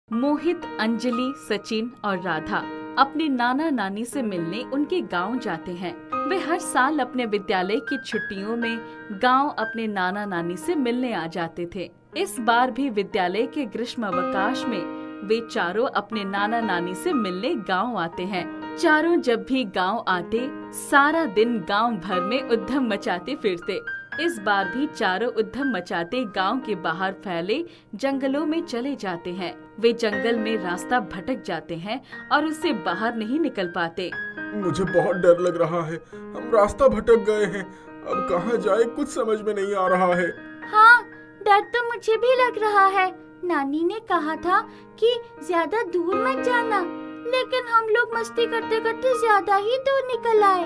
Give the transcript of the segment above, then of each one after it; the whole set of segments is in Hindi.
मोहित, अंजलि, सचिन और राधा अपने नाना नानी से मिलने उनके गांव जाते हैं। वे हर साल अपने विद्यालय की छुट्टियों में गांव अपने नाना नानी से मिलने आ जाते थे। इस बार भी विद्यालय के ग्रीष्म अवकाश में वे चारों अपने नाना नानी से मिलने गांव आते हैं। चारों जब भी गांव आते, सारा दिन गांव भर में उद्यम मचाते फिरते। इस बार भी चारों उद्यम मचाते गांव के बाहर फैले जंगलों में चले जाते हैं। वे जंगल में रास्ता भटक जाते हैं और उससे बाहर नहीं निकल पाते। मुझे बहुत डर लग रहा है, हम रास्ता भटक गए हैं। अब कहाँ जाए कुछ समझ में नहीं आ रहा है। हाँ, डर तो मुझे भी लग रहा है। नानी ने कहा था कि ज्यादा दूर मत जाना, लेकिन हम लोग मस्ती करते करते ज्यादा ही दूर निकल आए।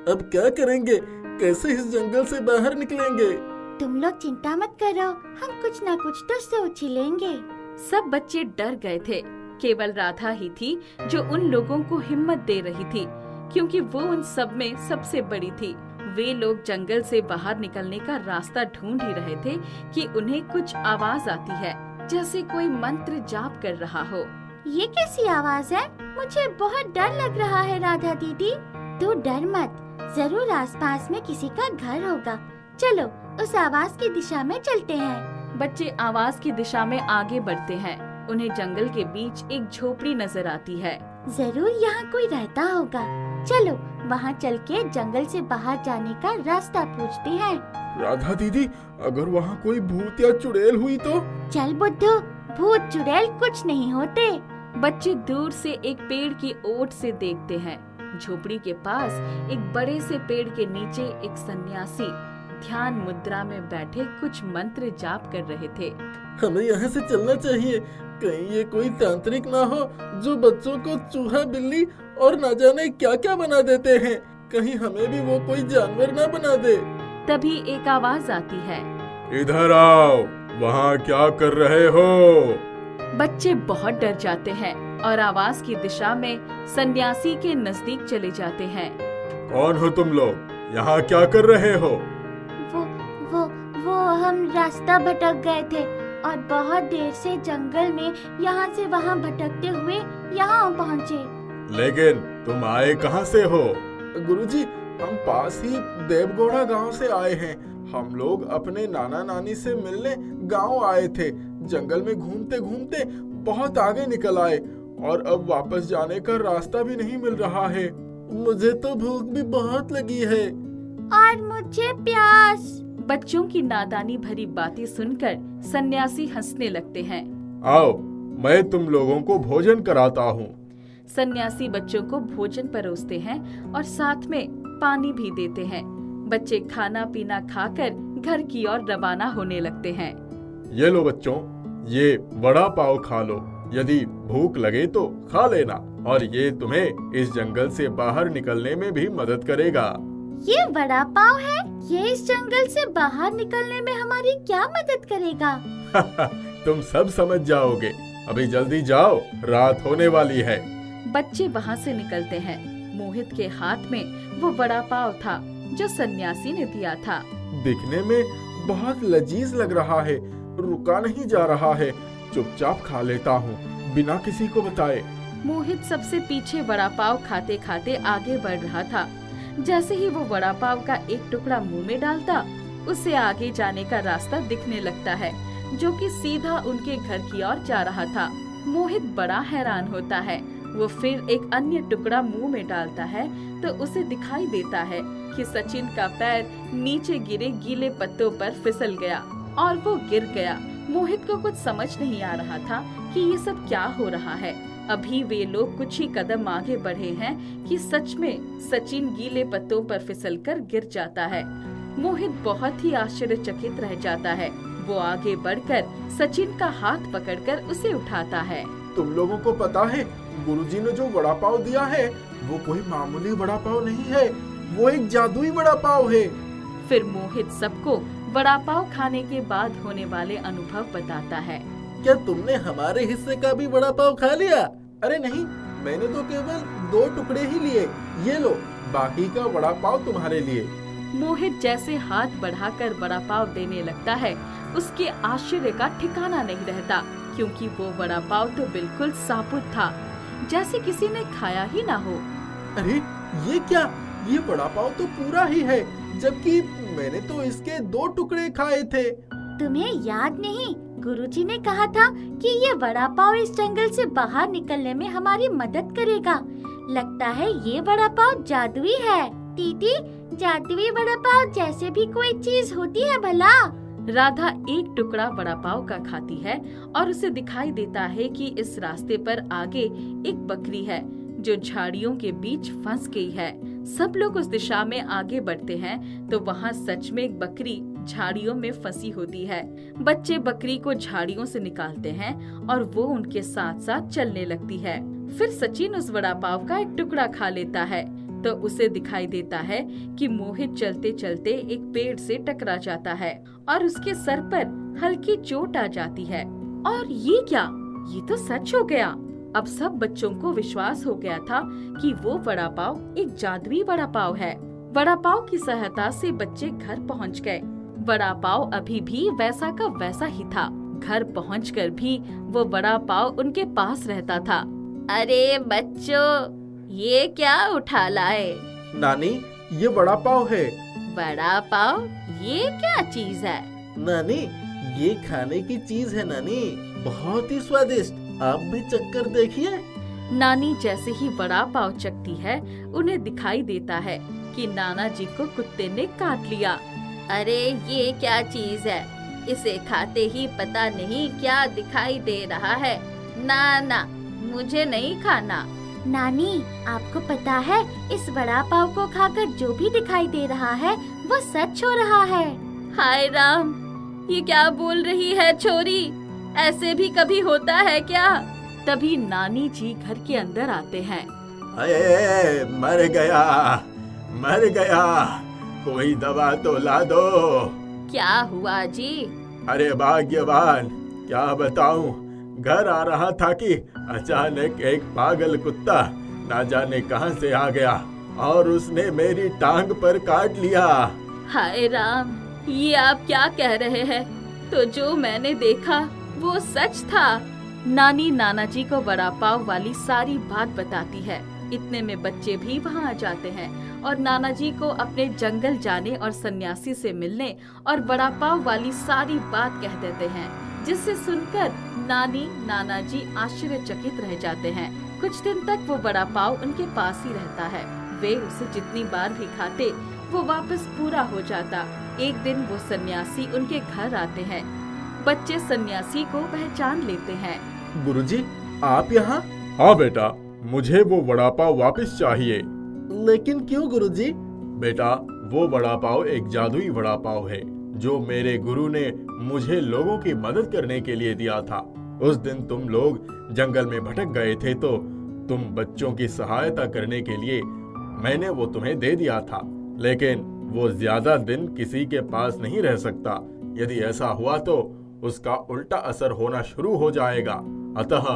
अब क्या करेंगे? कैसे इस जंगल से बाहर निकलेंगे? तुम लोग चिंता मत करो, हम कुछ न कुछ तो सोच ही लेंगे। सब बच्चे डर गए थे। केवल राधा ही थी जो उन लोगों को हिम्मत दे रही थी, क्योंकि वो उन सब में सबसे बड़ी थी। वे लोग जंगल से बाहर निकलने का रास्ता ढूंढ ही रहे थे कि उन्हें कुछ आवाज आती है, जैसे कोई मंत्र जाप कर रहा हो। ये कैसी आवाज है? मुझे बहुत डर लग रहा है राधा दीदी। तू डर मत, जरूर आसपास में किसी का घर होगा। चलो उस आवाज की दिशा में चलते हैं। बच्चे आवाज की दिशा में आगे बढ़ते हैं। उन्हें जंगल के बीच एक झोपड़ी नजर आती है। जरूर यहाँ कोई रहता होगा। चलो वहाँ चल के जंगल से बाहर जाने का रास्ता पूछते हैं। राधा दीदी, अगर वहाँ कोई भूत या चुड़ैल हुई तो? चल बुद्धू, भूत चुड़ैल कुछ नहीं होते। बच्चे दूर से एक पेड़ की ओट से देखते हैं। झोपड़ी के पास एक बड़े से पेड़ के नीचे एक सन्यासी ध्यान मुद्रा में बैठे कुछ मंत्र जाप कर रहे थे। हमें यहाँ से चलना चाहिए, कहीं ये कोई तांत्रिक ना हो जो बच्चों को चूहा, बिल्ली और न जाने क्या क्या बना देते हैं। कहीं हमें भी वो कोई जानवर ना बना दे। तभी एक आवाज आती है, इधर आओ, वहाँ क्या कर रहे हो? बच्चे बहुत डर जाते हैं और आवाज की दिशा में सन्यासी के नजदीक चले जाते हैं। कौन हो तुम लोग? यहाँ क्या कर रहे हो? वो हम रास्ता भटक गए थे और बहुत देर से जंगल में यहाँ से वहाँ भटकते हुए यहाँ पहुँचे। लेकिन तुम आए कहाँ से हो? गुरुजी, हम पास ही देवगौड़ा गांव से आए हैं। हम लोग अपने नाना नानी से मिलने गांव आए थे। जंगल में घूमते घूमते बहुत आगे निकल आए और अब वापस जाने का रास्ता भी नहीं मिल रहा है। मुझे तो भूख भी बहुत लगी है। और मुझे प्यास। बच्चों की नादानी भरी बातें सुनकर सन्यासी हंसने लगते हैं। आओ, मैं तुम लोगों को भोजन कराता हूँ। सन्यासी बच्चों को भोजन परोसते हैं और साथ में पानी भी देते हैं। बच्चे खाना पीना खाकर घर की ओर रवाना होने लगते हैं। ये लो बच्चों, ये वड़ा पाव खा लो। यदि भूख लगे तो खा लेना, और ये तुम्हें इस जंगल से बाहर निकलने में भी मदद करेगा। ये वड़ा पाव है? ये इस जंगल से बाहर निकलने में हमारी क्या मदद करेगा? तुम सब समझ जाओगे। अभी जल्दी जाओ, रात होने वाली है। बच्चे वहाँ से निकलते हैं। मोहित के हाथ में वो वड़ा पाव था जो सन्यासी ने दिया था। दिखने में बहुत लजीज लग रहा है, रुका नहीं जा रहा है। चुपचाप खा लेता हूँ, बिना किसी को बताए। मोहित सबसे पीछे वड़ा पाव खाते खाते आगे बढ़ रहा था। जैसे ही वो वड़ा पाव का एक टुकड़ा मुंह में डालता, उसे आगे जाने का रास्ता दिखने लगता है, जो कि सीधा उनके घर की ओर जा रहा था। मोहित बड़ा हैरान होता है। वो फिर एक अन्य टुकड़ा मुंह में डालता है तो उसे दिखाई देता है कि सचिन का पैर नीचे गिरे गीले पत्तों पर फिसल गया और वो गिर गया। मोहित को कुछ समझ नहीं आ रहा था कि ये सब क्या हो रहा है। अभी वे लोग कुछ ही कदम आगे बढ़े हैं कि सच में सचिन गीले पत्तों पर फिसलकर गिर जाता है। मोहित बहुत ही आश्चर्यचकित रह जाता है। वो आगे बढ़कर सचिन का हाथ पकड़कर उसे उठाता है। तुम लोगों को पता है, गुरुजी ने जो वड़ा पाव दिया है वो कोई मामूली वड़ा पाव नहीं है, वो एक जादुई वड़ा पाव है। फिर मोहित सबको वड़ा पाव खाने के बाद होने वाले अनुभव बताता है। क्या तुमने हमारे हिस्से का भी वड़ा पाव खा लिया? अरे नहीं, मैंने तो केवल 2 टुकड़े ही लिए। ये लो, बाकी का वड़ा पाव तुम्हारे लिए। मोहित जैसे हाथ बढ़ाकर वड़ा पाव देने लगता है, उसके आश्चर्य का ठिकाना नहीं रहता, क्योंकि वो वड़ा पाव तो बिल्कुल साबुत था, जैसे किसी ने खाया ही ना हो। अरे ये क्या, ये वड़ा पाव तो पूरा ही है, जबकि मैंने तो इसके 2 टुकड़े खाए थे। तुम्हें याद नहीं, गुरुजी ने कहा था कि ये वड़ा पाव इस जंगल से बाहर निकलने में हमारी मदद करेगा। लगता है ये वड़ा पाव जादुई है। दीदी, जादुई वड़ा पाव जैसे भी कोई चीज होती है भला? राधा एक टुकड़ा वड़ा पाव का खाती है और उसे दिखाई देता है कि इस रास्ते पर आगे एक बकरी है जो झाड़ियों के बीच फंस गई है। सब लोग उस दिशा में आगे बढ़ते हैं तो वहाँ सच में एक बकरी झाड़ियों में फंसी होती है। बच्चे बकरी को झाड़ियों से निकालते हैं और वो उनके साथ साथ चलने लगती है। फिर सचिन उस वड़ा पाव का एक टुकड़ा खा लेता है तो उसे दिखाई देता है कि मोहित चलते चलते एक पेड़ से टकरा जाता है और उसके सर पर हल्की चोट आ जाती है। और ये क्या, ये तो सच हो गया। अब सब बच्चों को विश्वास हो गया था कि वो वड़ा पाव एक जादुई वड़ा पाव है। वड़ा पाव की सहायता से बच्चे घर पहुंच गए। वड़ा पाव अभी भी वैसा का वैसा ही था। घर पहुंचकर भी वो वड़ा पाव उनके पास रहता था। अरे बच्चों, ये क्या उठा लाए? नानी, ये वड़ा पाव है। वड़ा पाव? ये क्या चीज है? नानी, ये खाने की चीज है नानी, बहुत ही स्वादिष्ट, आप भी चक्कर देखिए। नानी जैसे ही वड़ा पाव चखती है, उन्हें दिखाई देता है कि नाना जी को कुत्ते ने काट लिया। अरे ये क्या चीज है? इसे खाते ही पता नहीं क्या दिखाई दे रहा है। ना ना, मुझे नहीं खाना। नानी, आपको पता है इस वड़ा पाव को खाकर जो भी दिखाई दे रहा है वो सच हो रहा है। हाय राम, ये क्या बोल रही है छोरी? ऐसे भी कभी होता है क्या? तभी नानी जी घर के अंदर आते हैं। अरे मर गया, कोई दवा तो ला दो। क्या हुआ जी? अरे भाग्यवान, क्या बताऊं, घर आ रहा था कि अचानक एक पागल कुत्ता ना जाने कहां से आ गया और उसने मेरी टांग पर काट लिया। हाय राम, ये आप क्या कह रहे हैं? तो जो मैंने देखा वो सच था। नानी नाना जी को वड़ा पाव वाली सारी बात बताती है। इतने में बच्चे भी वहाँ आ जाते हैं और नाना जी को अपने जंगल जाने और सन्यासी से मिलने और वड़ा पाव वाली सारी बात कह देते हैं, जिससे सुनकर नानी नाना जी आश्चर्यचकित रह जाते हैं। कुछ दिन तक वो वड़ा पाव उनके पास ही रहता है। वे उसे जितनी बार भी खाते वो वापस पूरा हो जाता। एक दिन वो सन्यासी उनके घर आते हैं। बच्चे सन्यासी को पहचान लेते हैं। गुरुजी, आप यहाँ? हाँ बेटा, मुझे वो वड़ा पाव वापस चाहिए। लेकिन क्यों गुरुजी? बेटा, वो वड़ा पाव एक जादुई वड़ा पाव है जो मेरे गुरु ने मुझे लोगों की मदद करने के लिए दिया था। उस दिन तुम लोग जंगल में भटक गए थे तो तुम बच्चों की सहायता करने के लिए मैंने वो तुम्हें दे दिया था, लेकिन वो ज्यादा दिन किसी के पास नहीं रह सकता। यदि ऐसा हुआ तो उसका उल्टा असर होना शुरू हो जाएगा। अतः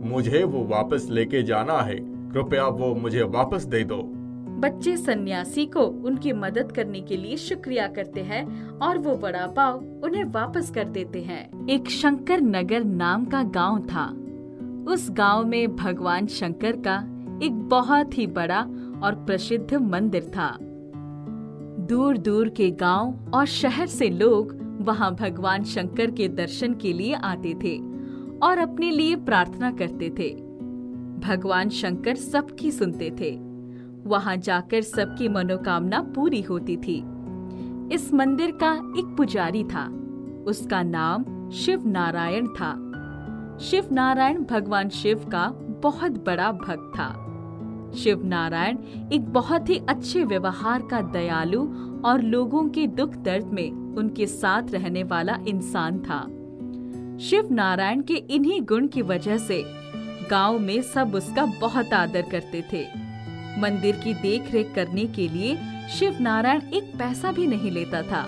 मुझे वो वापस लेके जाना है, कृपया वो मुझे वापस दे दो। बच्चे सन्यासी को उनकी मदद करने के लिए शुक्रिया करते हैं और वो वड़ा पाव उन्हें वापस कर देते हैं। एक शंकर नगर नाम का गांव था। उस गांव में भगवान शंकर का एक बहुत ही बड़ा और प्रसिद्ध मंदिर था। दूर दूर के गांव और शहर से लोग वहां भगवान शंकर के दर्शन के लिए आते थे और अपने लिए प्रार्थना करते थे। भगवान शंकर सबकी सुनते थे। वहां जाकर सबकी मनोकामना पूरी होती थी। इस मंदिर का एक पुजारी था। उसका नाम शिव नारायण था। शिव नारायण भगवान शिव का बहुत बड़ा भक्त था। शिव नारायण एक बहुत ही अच्छे व्यवहार का दयालु और लोगों के दुख दर्द में उनके साथ रहने वाला इंसान था। शिव नारायण के इन्हीं गुण की वजह से गांव में सब उसका बहुत आदर करते थे। मंदिर की देखरेख करने के लिए शिव नारायण एक पैसा भी नहीं लेता था।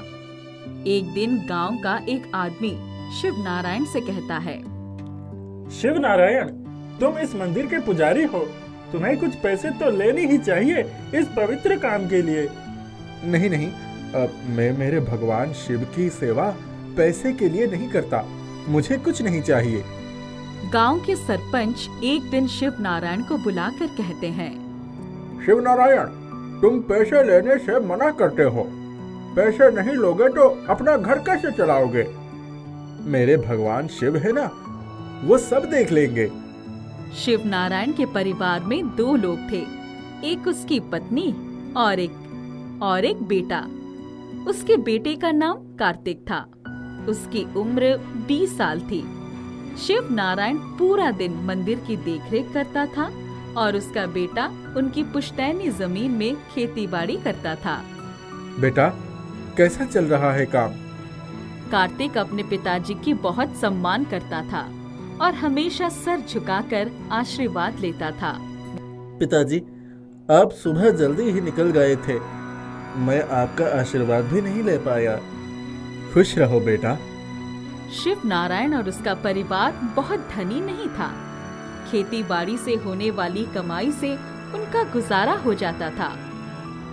एक दिन गांव का एक आदमी शिव नारायण से कहता है, शिव नारायण, तुम इस मंदिर के पुजारी हो, तुम्हें कुछ पैसे तो लेने ही चाहिए इस पवित्र काम के लिए। नहीं नहीं, मैं मेरे भगवान शिव की सेवा पैसे के लिए नहीं करता, मुझे कुछ नहीं चाहिए। गांव के सरपंच एक दिन शिव नारायण को बुलाकर कहते हैं, शिव नारायण, तुम पैसे लेने से मना करते हो। पैसे नहीं लोगे तो अपना घर कैसे चलाओगे? मेरे भगवान शिव है ना, वो सब देख लेंगे। शिव नारायण के परिवार में 2 लोग थे, एक उसकी पत्नी और एक बेटा। उसके बेटे का नाम कार्तिक था। उसकी उम्र 20 साल थी। शिव नारायण पूरा दिन मंदिर की देखरेख करता था और उसका बेटा उनकी पुश्तैनी जमीन में खेतीबाड़ी करता था। बेटा, कैसा चल रहा है काम? कार्तिक अपने पिताजी की बहुत सम्मान करता था और हमेशा सर झुकाकर आशीर्वाद लेता था। पिताजी, आप सुबह जल्दी ही निकल गए थे, मैं आपका आशीर्वाद भी नहीं ले पाया। खुश रहो बेटा। शिव नारायण और उसका परिवार बहुत धनी नहीं था। खेती बाड़ी से होने वाली कमाई से उनका गुजारा हो जाता था।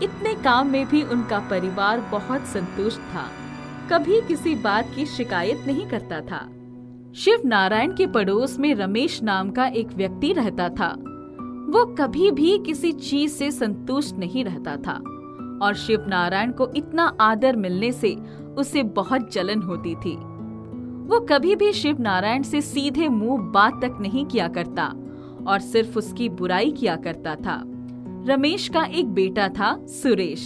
इतने काम में भी उनका परिवार बहुत संतुष्ट था, कभी किसी बात की शिकायत नहीं करता था। शिव नारायण के पड़ोस में रमेश नाम का एक व्यक्ति रहता था। वो कभी भी किसी चीज से संतुष्ट नहीं रहता था और शिव नारायण को इतना आदर मिलने से उसे बहुत जलन होती थी। वो कभी भी शिव नारायण से सीधे मुंह बात तक नहीं किया करता और सिर्फ उसकी बुराई किया करता था। रमेश का एक बेटा था, सुरेश।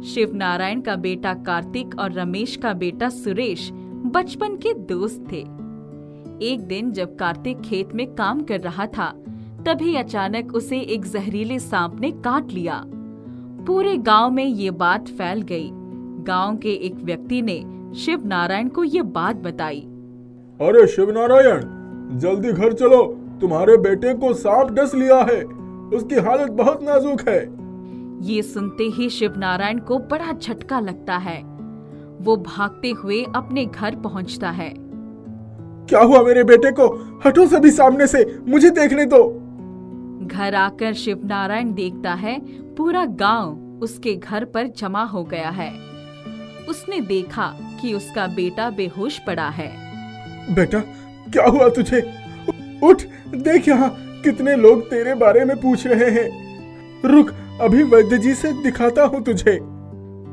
शिव नारायण का बेटा कार्तिक और रमेश का बेटा सुरेश बचपन के दोस्त थे। एक दिन जब कार्तिक खेत में काम कर रहा था, तभी अचानक उसे एक जहरीले सांप ने काट लिया। पूरे गांव में ये बात फैल गई। गांव के एक व्यक्ति ने शिव नारायण को ये बात बताई। अरे शिव नारायण, जल्दी घर चलो, तुम्हारे बेटे को सांप डस लिया है, उसकी हालत बहुत नाजुक है। ये सुनते ही शिव नारायण को बड़ा झटका लगता है। वो भागते हुए अपने घर पहुंचता है। क्या हुआ मेरे बेटे को? हटो सभी सामने से, मुझे देखने दो। घर आकर शिव नारायण देखता है पूरा गांव उसके घर पर जमा हो गया है। उसने देखा कि उसका बेटा बेहोश पड़ा है। बेटा, क्या हुआ तुझे? उठ, देख यहाँ कितने लोग तेरे बारे में पूछ रहे हैं। रुक, अभी वैद्य जी से दिखाता हूँ तुझे।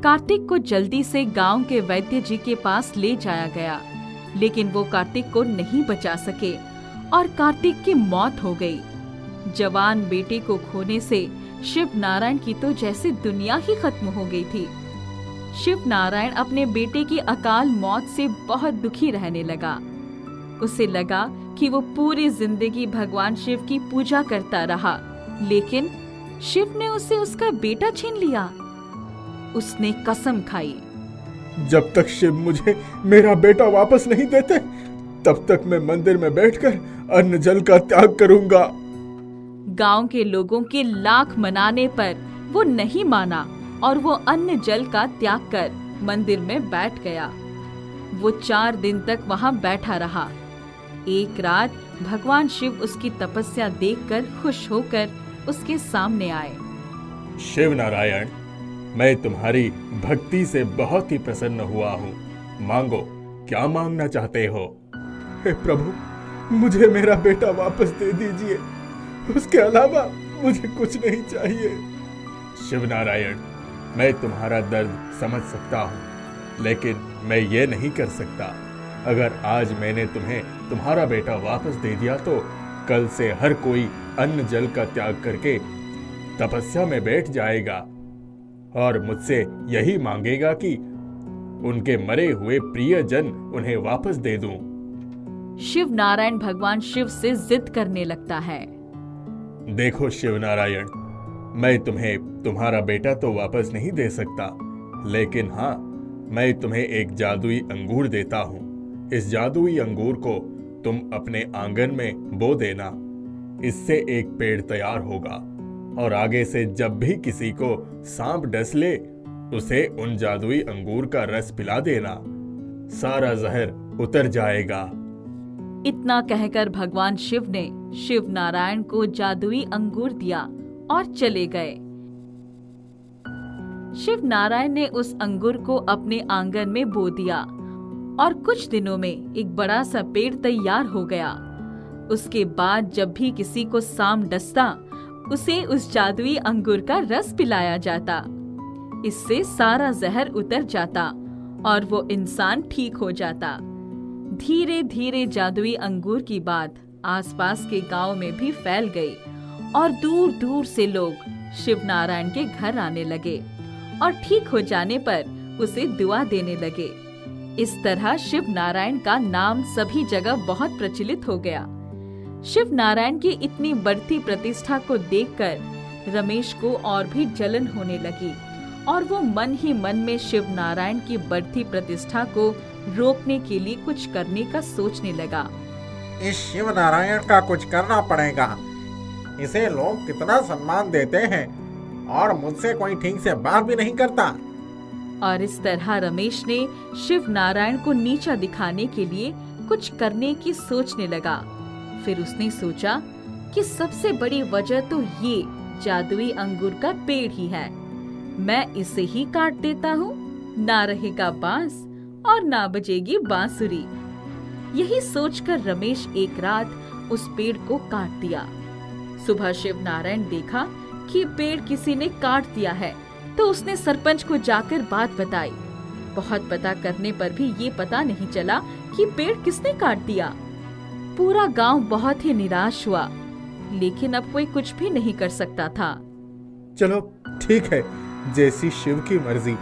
कार्तिक को जल्दी से गांव के वैद्य जी के पास ले जाया गया, लेकिन वो कार्तिक को नहीं बचा सके और कार्तिक की मौत हो गई। जवान बेटे को खोने से शिव नारायण की तो जैसे दुनिया ही खत्म हो गई थी। शिव नारायण अपने बेटे की अकाल मौत से बहुत दुखी रहने लगा। उसे लगा कि वो पूरी जिंदगी भगवान शिव की पूजा करता रहा, लेकिन शिव ने उसे उसका बेटा छीन लिया। उसने कसम खाई, जब तक शिव मुझे मेरा बेटा वापस नहीं देते, तब तक मैं मंदिर में बैठकर अन्न जल का त्याग करूंगा। गांव के लोगों के लाख मनाने पर वो नहीं माना और वो अन्न जल का त्याग कर मंदिर में बैठ गया। वो 4 दिन तक वहां बैठा रहा। एक रात भगवान शिव उसकी तपस्या देखकर खुश होकर उसके सामने आए। शिव नारायण, मैं तुम्हारी भक्ति से बहुत ही प्रसन्न हुआ हूँ। मांगो, क्या मांगना चाहते हो? हे प्रभु, मुझे मेरा बेटा वापस दे दीजिए, उसके अलावा मुझे कुछ नहीं चाहिए। शिव नारायण, मैं तुम्हारा दर्द समझ सकता हूँ, लेकिन मैं ये नहीं कर सकता। अगर आज मैंने तुम्हें तुम्हारा बेटा वापस दे दिया तो कल से हर कोई अन्न जल का त्याग करके तपस्या में बैठ जाएगा और मुझसे यही मांगेगा कि उनके मरे हुए प्रियजन उन्हें वापस दे दूं। शिव नारायण भगवान शिव से जिद करने लगता है। देखो शिव नारायण, मैं तुम्हें तुम्हारा बेटा तो वापस नहीं दे सकता, लेकिन हाँ, मैं तुम्हें एक जादुई अंगूर देता हूँ। इस जादुई अंगूर को तुम अपने आंगन में बो देना। इससे एक पेड़ तैयार होगा और आगे से जब भी किसी को सांप डस ले, उसे उन जादुई अंगूर का रस पिला देना। सारा जहर उतर जाएगा। इतना कहकर भगवान शिव ने शिव नारायण को जादुई अंगूर दिया और चले गए। शिव नारायण ने उस अंगूर को अपने आंगन में बो दिया और कुछ दिनों में एक बड़ा सा पेड़ तैयार हो गया। उसके बाद जब भी किसी को सांप डसता, उसे उस जादुई अंगूर का रस पिलाया जाता। इससे सारा जहर उतर जाता और वो इंसान ठीक हो जाता। धीरे धीरे जादुई अंगूर की बात आसपास के गांव में भी फैल गई और दूर दूर से लोग शिव नारायण के घर आने लगे और ठीक हो जाने पर उसे दुआ देने लगे। इस तरह शिव नारायण का नाम सभी जगह बहुत प्रचलित हो गया। शिव नारायण की इतनी बढ़ती प्रतिष्ठा को देखकर रमेश को और भी जलन होने लगी और वो मन ही मन में शिव नारायण की बढ़ती प्रतिष्ठा को रोकने के लिए कुछ करने का सोचने लगा। इस शिव नारायण का कुछ करना पड़ेगा। इसे लोग कितना सम्मान देते हैं और मुझसे कोई ठीक से बात भी नहीं करता। और इस तरह रमेश ने शिव नारायण को नीचा दिखाने के लिए कुछ करने की सोचने लगा। फिर उसने सोचा कि सबसे बड़ी वजह तो ये जादुई अंगूर का पेड़ ही है। मैं इसे ही काट देता हूँ, ना रहेगा बांस और ना बजेगी बांसुरी। यही सोचकर रमेश एक रात उस पेड़ को काट दिया। सुबह शिव नारायण देखा कि पेड़ किसी ने काट दिया है, तो उसने सरपंच को जाकर बात बताई। बहुत पता करने पर भी ये पता नहीं चला कि पेड़ किसने काट दिया। पूरा गांव बहुत ही निराश हुआ, लेकिन अब कोई कुछ भी नहीं कर सकता था। चलो ठीक है, जैसी शिव की मर्जी।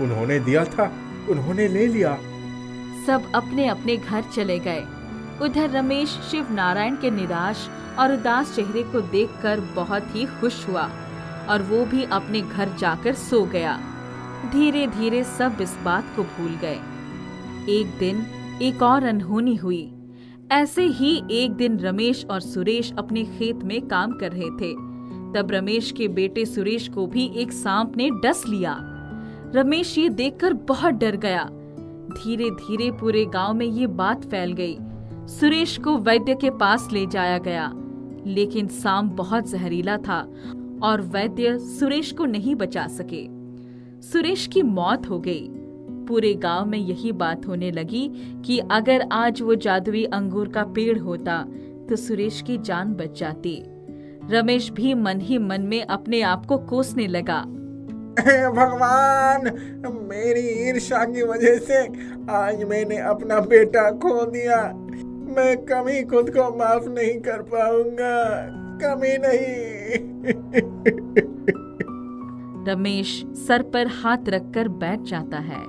उन्होंने दिया था, उन्होंने ले लिया। सब अपने अपने घर चले गए। उधर रमेश शिव नारायण के निराश और उदास चेहरे को देखकर बहुत ही खुश हुआ और वो भी अपने घर जाकर सो गया। धीरे धीरे सब इस बात को भूल गए। एक दिन एक और अनहोनी हुई। ऐसे ही एक दिन रमेश और सुरेश अपने खेत में काम कर रहे थे। तब रमेश के बेटे सुरेश को भी एक सांप ने डस लिया। रमेश ये देखकर बहुत डर गया। धीरे धीरे पूरे गांव में ये बात फैल गई। सुरेश को वैद्य के पास ले जाया गया, लेकिन सांप बहुत जहरीला था और वैद्य सुरेश को नहीं बचा सके। सुरेश की मौत हो गई। पूरे गांव में यही बात होने लगी कि अगर आज वो जादुई अंगूर का पेड़ होता तो सुरेश की जान बच जाती। रमेश भी मन ही मन में अपने आप को कोसने लगा। हे भगवान, मेरी ईर्ष्या की वजह से आज मैंने अपना बेटा खो दिया। मैं कभी खुद को माफ नहीं कर पाऊंगा, कभी नहीं। रमेश सर पर हाथ रखकर बैठ जाता है।